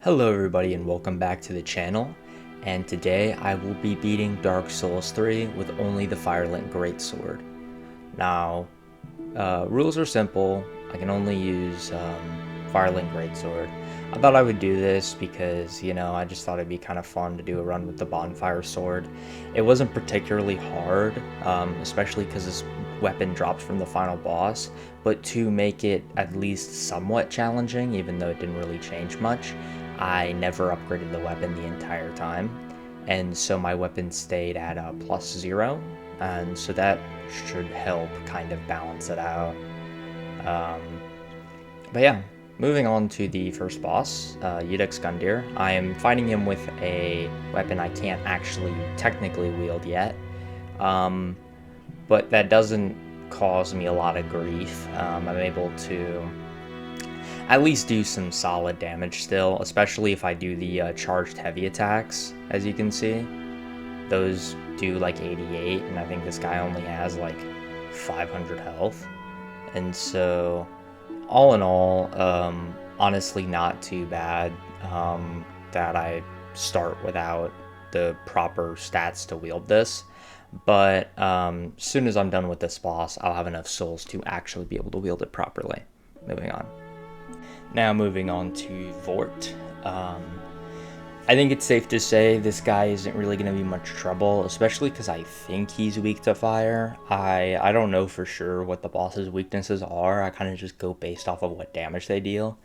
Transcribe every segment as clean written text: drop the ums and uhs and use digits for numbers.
Hello everybody and welcome back to the channel, and today I will be beating Dark Souls 3 with only the Firelink Greatsword. Now, rules are simple. I can only use Firelink Greatsword. I thought I would do this because, I just thought it'd be kind of fun to do a run with the Bonfire Sword. It wasn't particularly hard, especially because this weapon drops from the final boss, but to make it at least somewhat challenging, even though it didn't really change much, I never upgraded the weapon the entire time, and so my weapon stayed at a +0, and so that should help kind of balance it out. But yeah, moving on to the first boss, Cinder. I am fighting him with a weapon I can't actually technically wield yet, but that doesn't cause me a lot of grief. I'm able to at least do some solid damage still, especially if I do the charged heavy attacks. As you can see, those do like 88, and I think this guy only has like 500 health. And so, all in all, honestly not too bad that I start without the proper stats to wield this. But as soon as I'm done with this boss, I'll have enough souls to actually be able to wield it properly. Moving on. Now moving on to Vort. I think it's safe to say this guy isn't really going to be much trouble, especially because I think he's weak to fire. I don't know for sure what the boss's weaknesses are. I kind of just go based off of what damage they deal.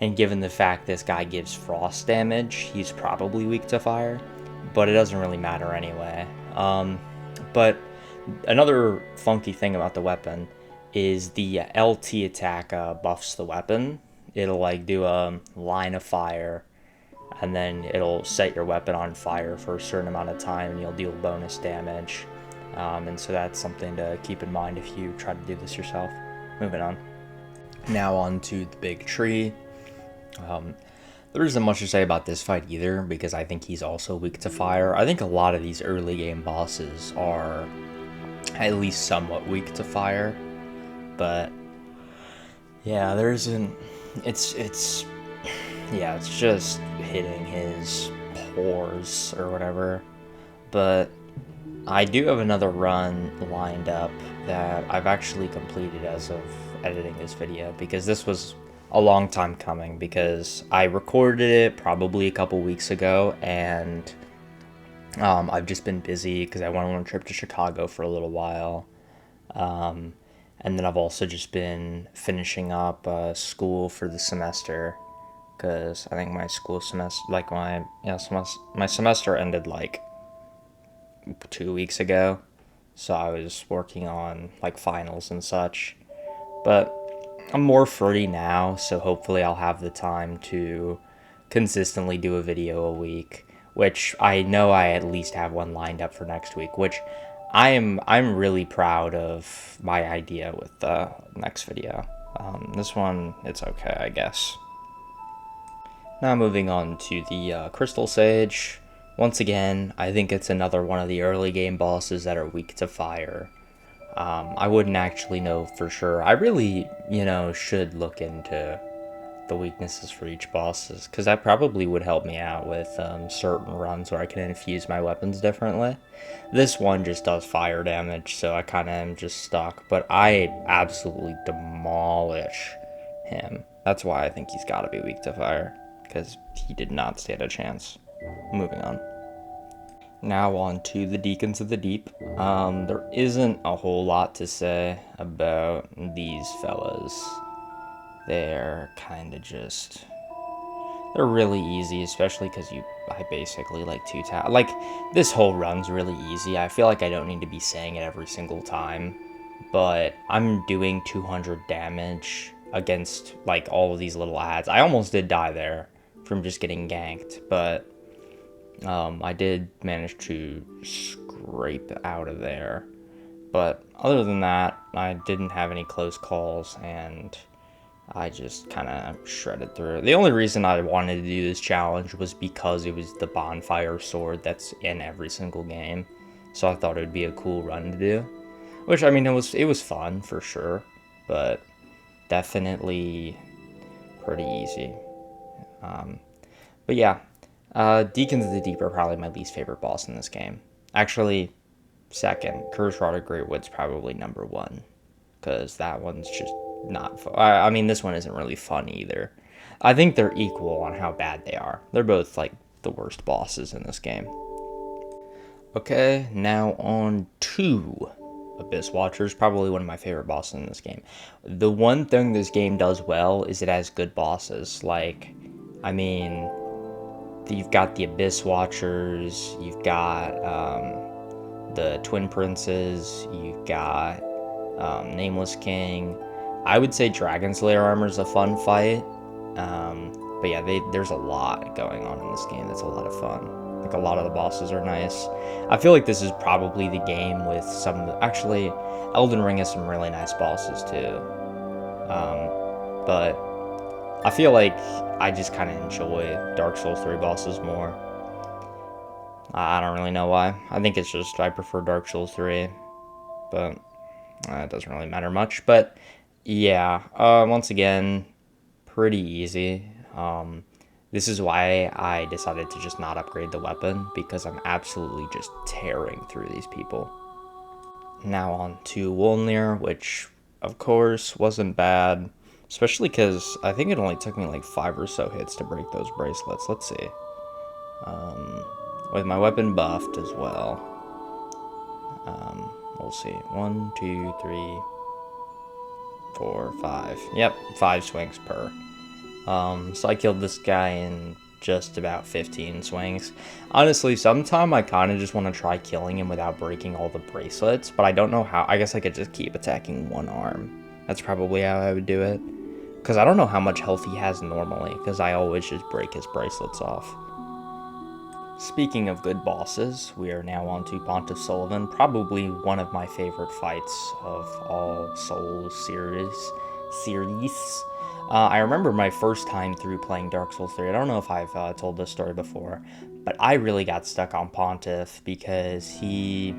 And given the fact this guy gives frost damage, he's probably weak to fire, but it doesn't really matter anyway. But another funky thing about the weapon is the LT attack buffs the weapon. It'll like do a line of fire, and then it'll set your weapon on fire for a certain amount of time, and you'll deal bonus damage. And so that's something to keep in mind if you try to do this yourself. Moving on. Now on to the big tree. There isn't much to say about this fight either, because I think he's also weak to fire. I think a lot of these early game bosses are at least somewhat weak to fire, but yeah, there isn't. It's just hitting his pores or whatever. But I do have another run lined up that I've actually completed as of editing this video, because this was a long time coming, because I recorded it probably a couple weeks ago, and I've just been busy because I went on a trip to Chicago for a little while. And then I've also just been finishing up school for the semester, because I think my school semester, like my semester ended like 2 weeks ago, so I was working on like finals and such. But I'm more free now, so hopefully I'll have the time to consistently do a video a week, which I know I at least have one lined up for next week, which I'm really proud of my idea with the next video. This one, it's okay, I guess. Now moving on to the Crystal Sage. Once again, I think it's another one of the early game bosses that are weak to fire. I wouldn't actually know for sure. I really, should look into the weaknesses for each bosses, because that probably would help me out with certain runs where I can infuse my weapons differently. This one just does fire damage, so I kind of am just stuck, but I absolutely demolish him. That's why I think he's got to be weak to fire, because he did not stand a chance. Moving on. Now on to the Deacons of the Deep. There isn't a whole lot to say about these fellas. They're kind of just, they're really easy, especially because I basically like two-tap. Like, this whole run's really easy. I feel like I don't need to be saying it every single time, but I'm doing 200 damage against, like, all of these little ads. I almost did die there from just getting ganked, but I did manage to scrape out of there. But other than that, I didn't have any close calls, and I just kind of shredded through it. The only reason I wanted to do this challenge was because it was the Bonfire Sword that's in every single game. So I thought it would be a cool run to do. Which, I mean, it was fun, for sure. But definitely pretty easy. But yeah, Deacons of the Deep are probably my least favorite boss in this game. Actually, second. Yarm the Giant's probably number one, because that one's just not fun. I mean, this one isn't really fun either. I think they're equal on how bad they are. They're both like the worst bosses in this game. Okay, now on to Abyss Watchers, probably one of my favorite bosses in this game. The one thing this game does well is it has good bosses. Like, I mean, you've got the Abyss Watchers, you've got the Twin Princes, you've got Nameless King. I would say Dragon Slayer Armor is a fun fight. But yeah, there's a lot going on in this game that's a lot of fun. Like, a lot of the bosses are nice. I feel like this is probably the game with some... Actually, Elden Ring has some really nice bosses too. But I feel like I just kind of enjoy Dark Souls 3 bosses more. I don't really know why. I think it's just I prefer Dark Souls 3. But it doesn't really matter much. But yeah, once again, pretty easy. This is why I decided to just not upgrade the weapon, because I'm absolutely just tearing through these people. Now on to Wolnir, which of course wasn't bad, especially because I think it only took me like 5 or so hits to break those bracelets. Let's see. With my weapon buffed as well. We'll see. 1, 2, 3, 4, 5. Yep, 5 swings per. So I killed this guy in just about 15 swings. Honestly, sometime I kind of just want to try killing him without breaking all the bracelets, but I don't know how. I guess I could just keep attacking one arm. That's probably how I would do it. Because I don't know how much health he has normally, because I always just break his bracelets off. Speaking of good bosses, we are now on to Pontiff Sullivan, probably one of my favorite fights of all Souls series. I remember my first time through playing Dark Souls 3. I don't know if I've told this story before, but I really got stuck on Pontiff because he's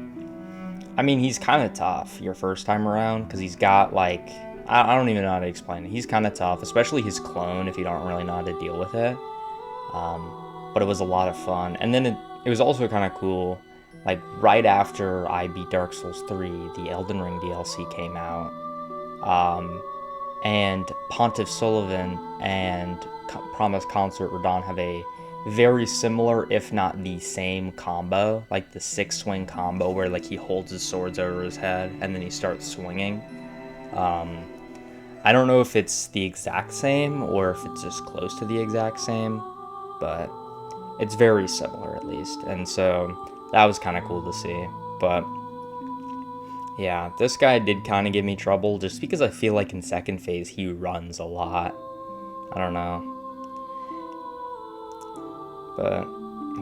kind of tough your first time around, because he's got, like, I don't even know how to explain it. He's kind of tough, especially his clone, if you don't really know how to deal with it. But it was a lot of fun. And then it was also kind of cool, like, right after I beat Dark Souls 3, the Elden Ring DLC came out. And Pontiff Sullivan and Promised Consort Radahn have a very similar, if not the same combo, like the 6-swing combo where, like, he holds his swords over his head and then he starts swinging. I don't know if it's the exact same or if it's just close to the exact same, but it's very similar at least. And so that was kind of cool to see. But yeah, this guy did kind of give me trouble just because I feel like in second phase he runs a lot. I don't know. But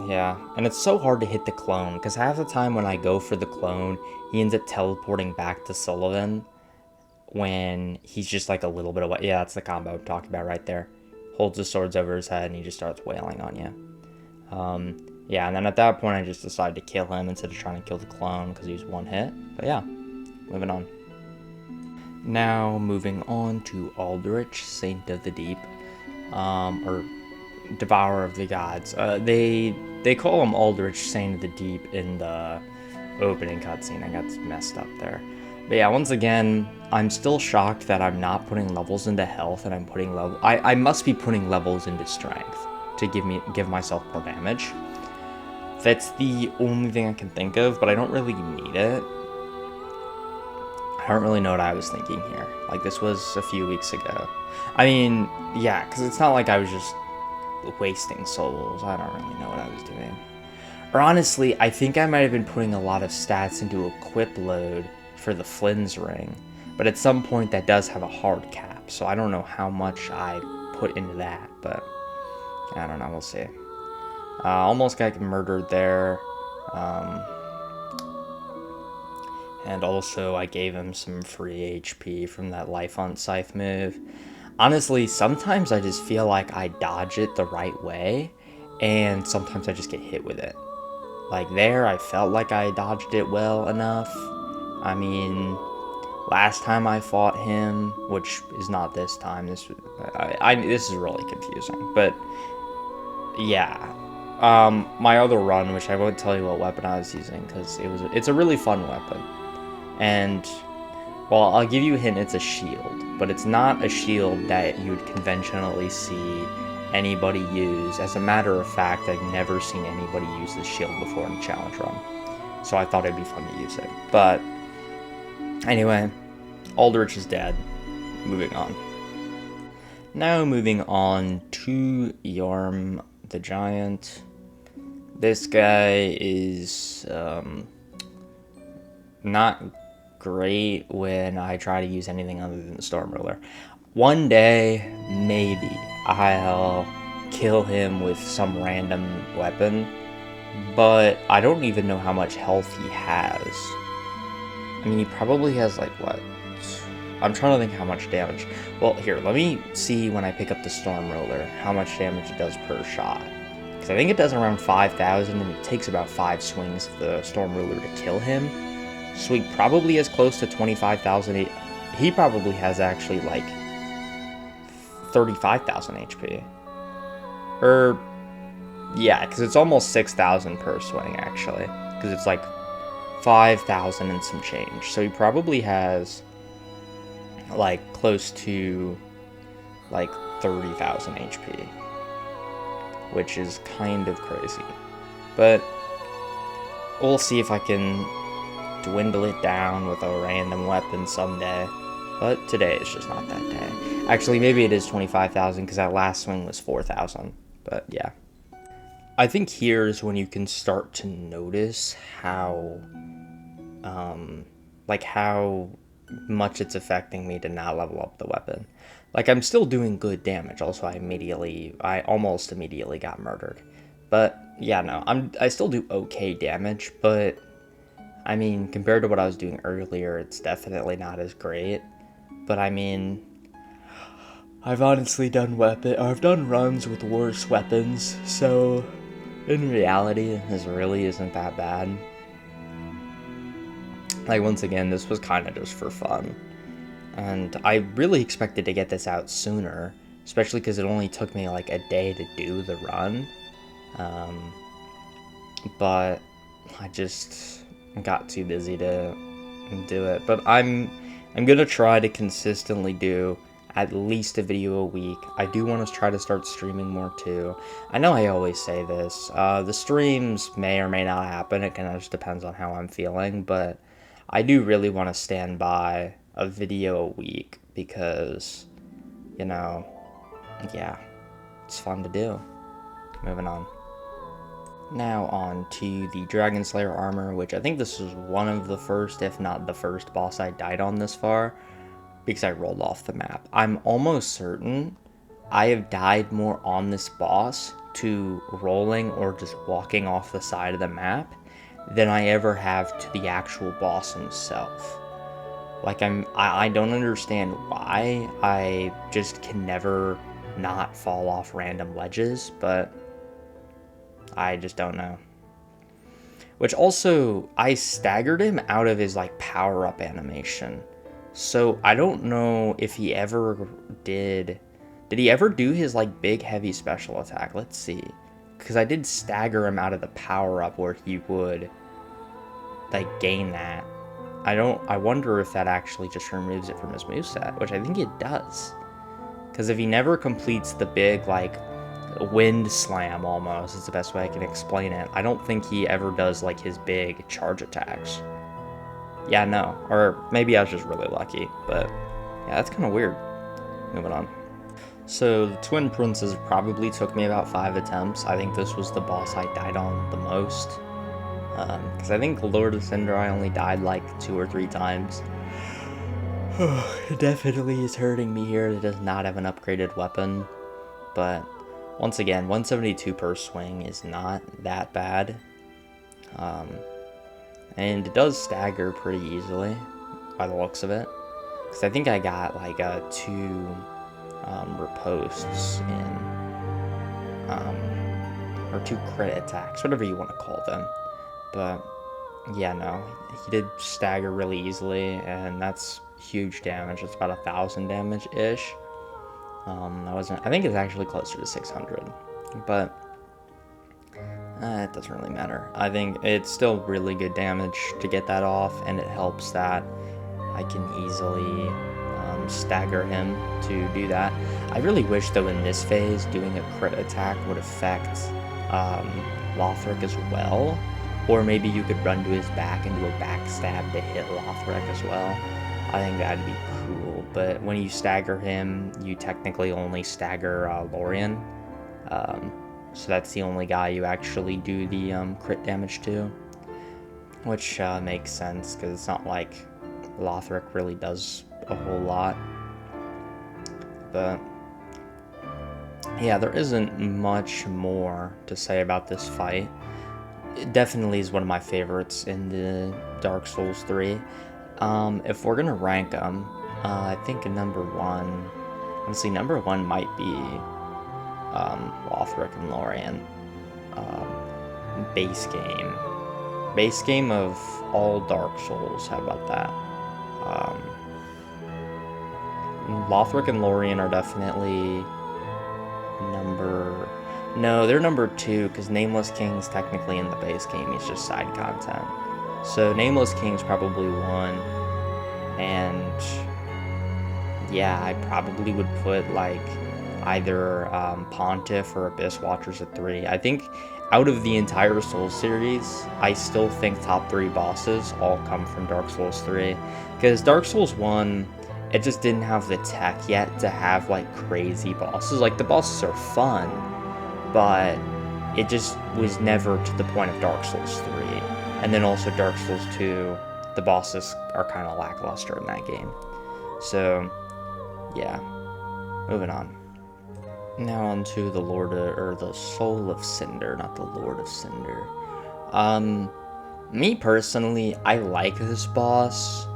yeah, and it's so hard to hit the clone because half the time when I go for the clone, he ends up teleporting back to Sullivan when he's just like a little bit away. Yeah, that's the combo I'm talking about right there. Holds his swords over his head and he just starts wailing on you. Yeah, and then at that point I just decided to kill him instead of trying to kill the clone because he was one hit. But yeah, moving on. Now moving on to Aldrich, Saint of the Deep, or Devourer of the Gods. They call him Aldrich, Saint of the Deep in the opening cutscene. I got messed up there. But yeah, once again, I'm still shocked that I'm not putting levels into health and I'm putting I must be putting levels into strength to give myself more damage. That's the only thing I can think of, but I don't really need it. I don't really know what I was thinking here. Like, this was a few weeks ago. I mean, yeah, because it's not like I was just wasting souls. I don't really know what I was doing. Or honestly, I think I might have been putting a lot of stats into equip load for the Flynn's ring. But at some point that does have a hard cap, so I don't know how much I put into that, but I don't know, we'll see. Almost got murdered there. And also I gave him some free HP from that Life on Scythe move. Honestly, sometimes I just feel like I dodge it the right way, and sometimes I just get hit with it. Like there, I felt like I dodged it well enough. I mean, last time I fought him, which is not this time, this is really confusing, but yeah. My other run, which I won't tell you what weapon I was using, because it's a really fun weapon. And, well, I'll give you a hint, it's a shield. But it's not a shield that you would conventionally see anybody use. As a matter of fact, I've never seen anybody use this shield before in a challenge run. So I thought it'd be fun to use it. But, anyway, Aldrich is dead. Moving on. Now moving on to Yarm the Giant. This guy is not great when I try to use anything other than the Storm Ruler. One day, maybe, I'll kill him with some random weapon, but I don't even know how much health he has. I mean, he probably has, like, what? I'm trying to think how much damage. Well, here, let me see when I pick up the Storm Ruler how much damage it does per shot. Because I think it does around 5,000, and it takes about 5 swings of the Storm Ruler to kill him. So he probably is close to 25,000. He probably has actually, like, 35,000 HP. Yeah, because it's almost 6,000 per swing, actually. Because it's, like, 5,000 and some change. So he probably has, like, close to, like, 30,000 HP. Which is kind of crazy. But we'll see if I can dwindle it down with a random weapon someday. But today is just not that day. Actually, maybe it is 25,000 because that last swing was 4,000. But yeah. I think here's when you can start to notice how, like how much it's affecting me to not level up the weapon. Like, I'm still doing good damage. Also, I almost immediately got murdered. But yeah, no, I still do okay damage, but I mean, compared to what I was doing earlier, it's definitely not as great. But I mean, I've honestly done runs with worse weapons, so in reality, this really isn't that bad. Like, once again, this was kind of just for fun. And I really expected to get this out sooner, especially because it only took me like a day to do the run. But I just got too busy to do it. But I'm gonna try to consistently do at least a video a week. I do want to try to start streaming more too. I know I always say this. The streams may or may not happen. It kind of just depends on how I'm feeling. But I do really want to stand by a video a week because, you know, yeah, it's fun to do. Moving on. Now on to the Dragon Slayer armor, which I think this is one of the first, if not the first boss I died on this far, because I rolled off the map. I'm almost certain I have died more on this boss to rolling or just walking off the side of the map than I ever have to the actual boss himself. Like, I don't understand why. I just can never not fall off random ledges, but I just don't know. Which also, I staggered him out of his, like, power-up animation. So, I don't know if he ever did he ever do his, like, big, heavy special attack? Let's see. Because I did stagger him out of the power-up where he would, like, gain that. I wonder if that actually just removes it from his moveset, which I think it does. Because if he never completes the big, like, wind slam almost, is the best way I can explain it, I don't think he ever does, like, his big charge attacks. Yeah, no. Or maybe I was just really lucky, but yeah, that's kind of weird. Moving on. So, the Twin Princes probably took me about 5 attempts. I think this was the boss I died on the most. Because I think Lord of Cinder I only died like 2 or 3 times. It definitely is hurting me here. It does not have an upgraded weapon. But, once again, 172 per swing is not that bad. And it does stagger pretty easily, by the looks of it. Because I think I got like 2 riposts in, or 2 crit attacks, whatever you want to call them. But yeah, no, he did stagger really easily, and that's huge damage. It's about 1,000 damage ish. I think it's actually closer to 600, but It doesn't really matter. I think it's still really good damage to get that off, and it helps that I can easily stagger him to do that. I really wish, though, in this phase, doing a crit attack would affect Lothric as well. Or maybe you could run to his back and do a backstab to hit Lothric as well. I think that'd be cool. But when you stagger him, you technically only stagger Lorien. So that's the only guy you actually do the crit damage to. Which makes sense, because it's not like Lothric really does a whole lot. But yeah, there isn't much more to say about this fight. It definitely is one of my favorites in the Dark Souls 3. If we're gonna rank them, I think number one, honestly, number one might be Lothric and Lorien. Base game of all Dark Souls. How about that? Lothric and Lorien are definitely they're number 2, because Nameless King's technically in the base game. He's just side content. So Nameless King's probably 1, and yeah, I probably would put like either Pontiff or Abyss Watchers at 3. I think out of the entire Souls series, I still think top 3 bosses all come from Dark Souls 3, because Dark Souls 1, it just didn't have the tech yet to have like crazy bosses. Like, the bosses are fun, but it just was never to the point of Dark Souls 3. And then also Dark Souls 2, the bosses are kind of lackluster in that game. So yeah, moving on. Now on to the Soul of Cinder, not the Lord of Cinder. Me personally, I like this boss.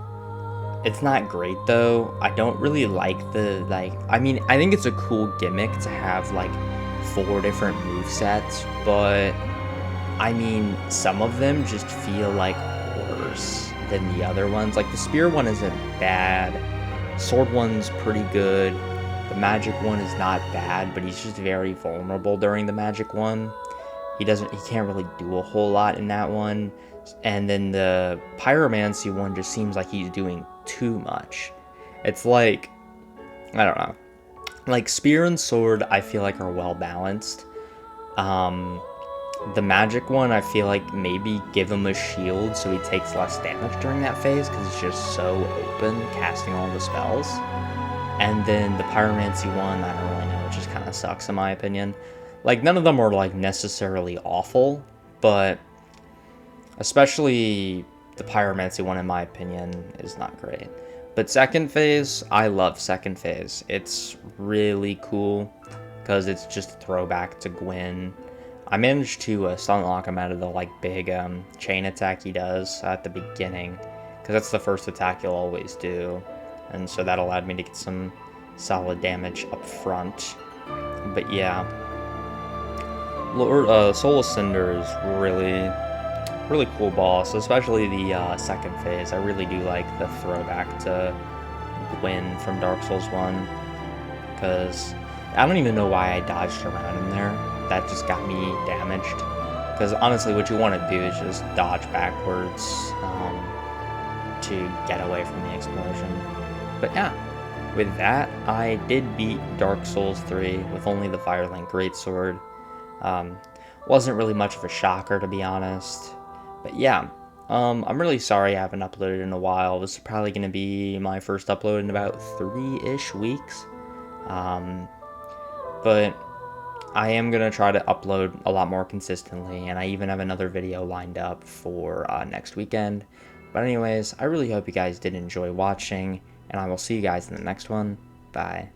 It's not great though. I don't really like I think it's a cool gimmick to have like 4 different movesets, but I mean, some of them just feel like worse than the other ones. Like, the spear one isn't bad, sword one's pretty good, the magic one is not bad, but he's just very vulnerable during the magic one. He can't really do a whole lot in that one. And then the pyromancy one just seems like he's doing too much. It's like, I don't know. Like, spear and sword, I feel like are well balanced. The magic one, I feel like maybe give him a shield so he takes less damage during that phase, because he's just so open casting all the spells. And then the pyromancy one, I don't really know, it just kind of sucks in my opinion. Like, none of them are like necessarily awful, but especially the pyromancy one, in my opinion, is not great. But second phase, I love second phase. It's really cool because it's just a throwback to Gwyn. I managed to stun lock him out of the like big chain attack he does at the beginning, because that's the first attack you'll always do, and so that allowed me to get some solid damage up front. But yeah, Soul of Cinder is really cool boss, especially the second phase. I really do like the throwback to Gwyn from Dark Souls 1, because I don't even know why I dodged around in there. That just got me damaged, because honestly what you want to do is just dodge backwards to get away from the explosion. But yeah, with that, I did beat Dark Souls 3 with only the Firelink Greatsword. Wasn't really much of a shocker, to be honest. But yeah, I'm really sorry I haven't uploaded in a while. This is probably going to be my first upload in about 3-ish weeks. But I am going to try to upload a lot more consistently, and I even have another video lined up for next weekend. But anyways, I really hope you guys did enjoy watching, and I will see you guys in the next one. Bye.